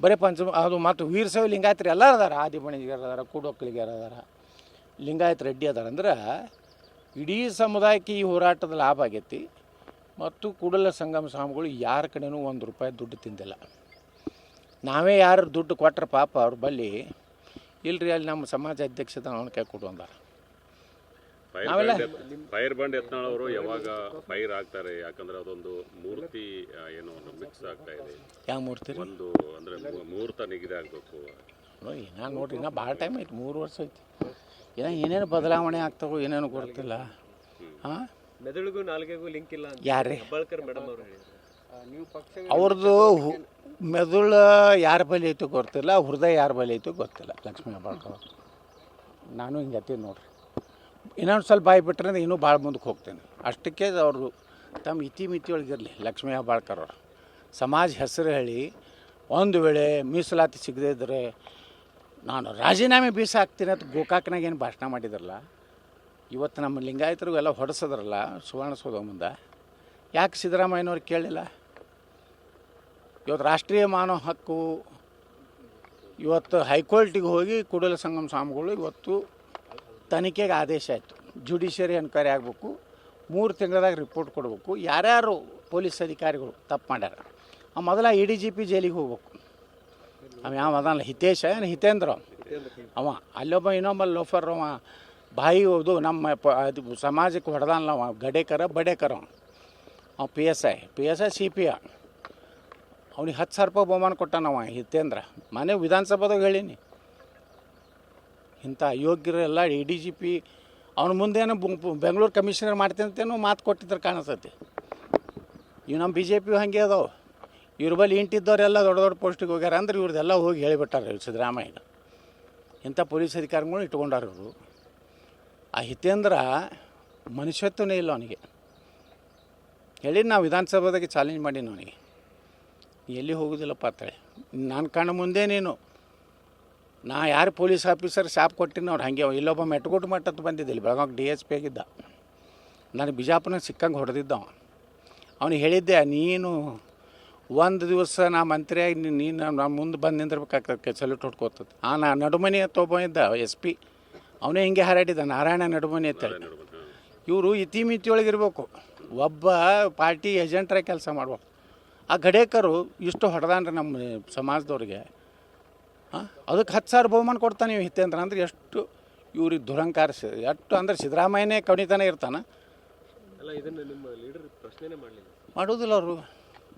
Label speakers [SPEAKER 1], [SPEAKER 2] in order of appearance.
[SPEAKER 1] ಬರೀ ಅದು ಮತ್ತು ವೀರಶೈವ ಲಿಂಗಾಯತರು ಎಲ್ಲರೂ ಅದಾರ, ಆದಿಬಣಿಗರು ಅದಾರ, ಕೂಡೊಕ್ಕಲಿಗರು ಅದಾರ, ಲಿಂಗಾಯತ ರೆಡ್ಡಿ ಅದಾರ. ಅಂದ್ರೆ ಇಡೀ ಸಮುದಾಯಕ್ಕೆ ಈ ಹೋರಾಟದ ಲಾಭ ಆಗೈತಿ. ಮತ್ತು ಕೂಡಲ ಸಂಗಮ ಸ್ವಾಮಿಗಳು ಯಾರ ಕಡೆನೂ ₹1 ದುಡ್ಡು ತಿಂದಿಲ್ಲ. ನಾವೇ ಯಾರು ದುಡ್ಡು ಕೊಟ್ಟರೆ ಪಾಪ ಅವ್ರ ಬಲ್ಲಿ ಇಲ್ರಿ ಅಲ್ಲಿ ನಮ್ಮ ಸಮಾಜ ಅಧ್ಯಕ್ಷದ ಅವನ ಕೈ ಕೊಡು ಅಂದಾರ. ನಾವೆಲ್ಲ
[SPEAKER 2] ಫೈರ್ ಬಂಡ್ ಯತ್ನಾಳ್ ಅವರು ಯಾವಾಗ ಫೈರ್ ಆಗ್ತಾರೆ? ಯಾಕಂದ್ರೆ ಅದೊಂದು ಮೂರ್ತಿ ಏನೋ ಒಂದು ಮಿಕ್ಸ್ ಆಗ್ತಾ ಇದೆ.
[SPEAKER 1] ಯಾವ ಮೂರ್ತಿ?
[SPEAKER 2] ಒಂದು ಅಂದ್ರೆ ಮುಹೂರ್ತ ನಿಗದಿ ಆಗಬೇಕು.
[SPEAKER 1] ಇನ್ನೂ ನೋಡ್ರಿ, ಇನ್ನೂ ಭಾಳ ಟೈಮ್ ಐತಿ, 3 ವರ್ಷ ಐತಿ. ಏನೇನು ಬದಲಾವಣೆ ಆಗ್ತಾವೋ ಏನೇನು ಗೊತ್ತಿಲ್ಲ. ಹಾಂ,
[SPEAKER 3] ಮೆದುಳಿಗೂ ನಾಲ್ಗೆಗೂ ಲಿಂಕ್ ಇಲ್ಲ.
[SPEAKER 1] ಯಾರೇ
[SPEAKER 3] ಹೆಬ್ಬಾಳ್ಕರ್ ಮೇಡಮ್ ಅವರು ಹೇಳಿದ್ರು.
[SPEAKER 1] ಅವ್ರದ್ದು ಮೆದುಳು ಯಾರ ಬಳಿ ಐತೋ ಗೊತ್ತಿಲ್ಲ, ಹೃದಯ ಯಾರ ಬಳಿ ಐತೋ ಗೊತ್ತಿಲ್ಲ. ಲಕ್ಷ್ಮೀ ಹೆಬ್ಬಾಳ್ಕರ್ ನಾನು ಹಿಂಗತಿ ನೋಡ್ರಿ. ಇನ್ನೊಂದು ಸ್ವಲ್ಪ ಬಾಯಿ ಬಿಟ್ರೆ ಇನ್ನೂ ಭಾಳ ಮುಂದಕ್ಕೆ ಹೋಗ್ತೇನೆ. ಅಷ್ಟಕ್ಕೆ ಅವರು ತಮ್ಮ ಇತಿಮಿತಿ ಒಳಗಿರಲಿ. ಲಕ್ಷ್ಮೀ ಹೆಬ್ಬಾಳ್ಕರ್ ಅವರು ಸಮಾಜ ಹೆಸರು ಹೇಳಿ ಒಂದು ವೇಳೆ ಮೀಸಲಾತಿ ಸಿಗದೇ ಇದ್ದರೆ ನಾನು ರಾಜೀನಾಮೆ ಬೀಸ ಹಾಕ್ತೀನಿ ಅಂತ ಗೋಕಾಕ್ನಾಗ ಏನು ಭಾಷಣ ಮಾಡಿದ್ರಲ್ಲ, ಇವತ್ತು ನಮ್ಮ ಲಿಂಗಾಯತರಿಗೂ ಎಲ್ಲ ಹೊಡೆಸಿದ್ರಲ್ಲ ಸುವರ್ಣಸೌಧ ಮುಂದೆ. ಯಾಕೆ ಸಿದ್ದರಾಮಯ್ಯನವ್ರು ಕೇಳಿಲ್ಲ? ಇವತ್ತು ರಾಷ್ಟ್ರೀಯ ಮಾನವ ಹಕ್ಕು ಇವತ್ತು ಹೈಕೋರ್ಟಿಗೆ ಹೋಗಿ ಕೂಡಲ ಸಂಗಮ ಸ್ವಾಮಿಗಳು ಇವತ್ತು ತನಿಖೆಗೆ ಆದೇಶ ಆಯಿತು. ಜುಡಿಷಿಯರಿ ಎನ್ಕ್ವೈರಿ ಆಗಬೇಕು, 3 ತಿಂಗಳದಾಗ ರಿಪೋರ್ಟ್ ಕೊಡಬೇಕು. ಯಾರ್ಯಾರು ಪೊಲೀಸ್ ಅಧಿಕಾರಿಗಳು ತಪ್ಪು ಮಾಡ್ಯಾರ ಮೊದಲ ADGP ಜೈಲಿಗೆ ಹೋಗ್ಬೇಕು. ಅವ ಯಾವ ಅದಲ್ಲ, ಹಿತೇಶ ಏನು ಹಿತೇಂದ್ರ ಅವ ಅಲ್ಲೊಬ್ಬ ಇನ್ನೊಬ್ಬ ಲೋಫರ್ ಅವ ಬಾಯಿ ಹೋದು ನಮ್ಮ ಅದು ಸಮಾಜಕ್ಕೆ ಹೊಡೆದಾನಲ್ಲ ಅವ ಗಡೇಕರ ಬಡೇಕರ. ಅವ PSI CPI ಅವ್ನಿಗೆ 10,000 ರೂಪಾಯಿ ಬಹುಮಾನ ಕೊಟ್ಟಾನವ ಹಿತೇಂದ್ರ. ಮನೆ ವಿಧಾನಸಭಾದಾಗ ಹೇಳೀನಿ. ಇಂಥ ಅಯೋಗ್ಯರೆಲ್ಲ ADGP ಅವನ ಮುಂದೇನು ಬೆಂಗಳೂರು ಕಮಿಷನರ್ ಮಾಡ್ತೀನಿ ಅಂತೇನೋ ಮಾತು ಕೊಟ್ಟಿದ್ರೆ ಕಾಣಿಸ್ತೈತಿ. ಇವು ನಮ್ಮ BJP ಹಾಗೆ ಅದಾವೆ. ಇವ್ರ ಬಳಿ ಇಂಟಿದ್ದವರೆಲ್ಲ ದೊಡ್ಡ ದೊಡ್ಡ ಪೋಸ್ಟಿಗೆ ಹೋಗ್ಯಾರ ಅಂದ್ರೆ ಇವ್ರದ್ದೆಲ್ಲ ಹೋಗಿ ಹೇಳಿಬಿಟ್ಟಾರೆ ಸಿದ್ದರಾಮಯ್ಯ. ಇಂಥ ಪೊಲೀಸ್ ಅಧಿಕಾರಿಗಳು ಇಟ್ಕೊಂಡಾರ ಇವರು. ಆ ಹಿತೇಂದ್ರ ಮನುಷ್ಯತ್ವನೇ ಇಲ್ಲ ಅವನಿಗೆ. ಹೇಳಿ ನಾವು ವಿಧಾನಸಭಾದಾಗೆ ಚಾಲೆಂಜ್ ಮಾಡೀನಿ ಅವನಿಗೆ, ಎಲ್ಲಿ ಹೋಗೋದಿಲ್ಲಪ್ಪ ಅಂತೇಳಿ. ನಾನು ಕಣ್ಣು ಮುಂದೆ ನೀನು ನಾ ಯಾರು ಪೊಲೀಸ್ ಆಫೀಸರ್ ಶಾಪ್ ಕೊಟ್ಟಿನ ಅವ್ರು ಹಾಗೆ. ಇಲ್ಲೊಬ್ಬ ಮೆಟ್ಗೋಟು ಮಟ್ಟತ್ತು ಬಂದಿದ್ದಿಲ್ಲ, ಬೆಳಗಾವಿ DSP ಆಗಿದ್ದ. ನನಗೆ ಬಿಜಾಪುರನ ಸಿಕ್ಕಂಗೆ ಹೊಡೆದಿದ್ದವ. ಅವನಿಗೆ ಹೇಳಿದ್ದೆ, ನೀನು ಒಂದು ದಿವಸ ನಾ ಮಂತ್ರಿಯಾಗಿ ನೀನು ನಮ್ಮ ಮುಂದೆ ಬಂದು ನಿಂದಿರ್ಬೇಕಾಗ್ತದೆ, ಸಲ್ಯೂಟ್ ಹೊಡ್ಕೋತದೆ. ನಾ ನಡುಮನಿ ಅಂತ ಒಬ್ಬ ಇದ್ದ SP, ಅವನೇ ಹಿಂಗೆ ಹಾರಾಡಿದ್ದ, ನಾರಾಯಣ ನಡುಮನಿ ಅಂತೇಳಿ. ಇವರು ಇತಿಮಿತಿಯೊಳಗಿರ್ಬೇಕು, ಒಬ್ಬ ಪಾರ್ಟಿ ಏಜೆಂಟ್ರಾಗಿ ಕೆಲಸ ಮಾಡ್ಬೇಕು. ಆ ಗಡೇಕರು ಇಷ್ಟು ಹೊಡೆದಾನ್ರಿ ನಮ್ಮ ಸಮಾಜದವ್ರಿಗೆ. ಅದಕ್ಕೆ 10,000 ಬಹುಮಾನ ಕೊಡ್ತಾನೆ ನೀವು ಹಿತೇಂದ್ರ ಅಂದ್ರೆ ಎಷ್ಟು ಇವ್ರಿಗೆ ದುರಂಕಾರ. ಎಷ್ಟು ಅಂದ್ರೆ ಸಿದ್ದರಾಮಯ್ಯನೇ ಕಣಿತಾನೆ ಇರ್ತಾನೆ.
[SPEAKER 3] ಅಲ್ಲ, ಇದನ್ನು ನಿಮ್ಮ ಲೀಡರ್ ಪ್ರಶ್ನೆನೇ ಮಾಡಲಿಲ್ಲ,
[SPEAKER 1] ಮಾಡೋದಿಲ್ಲ ಅವರು.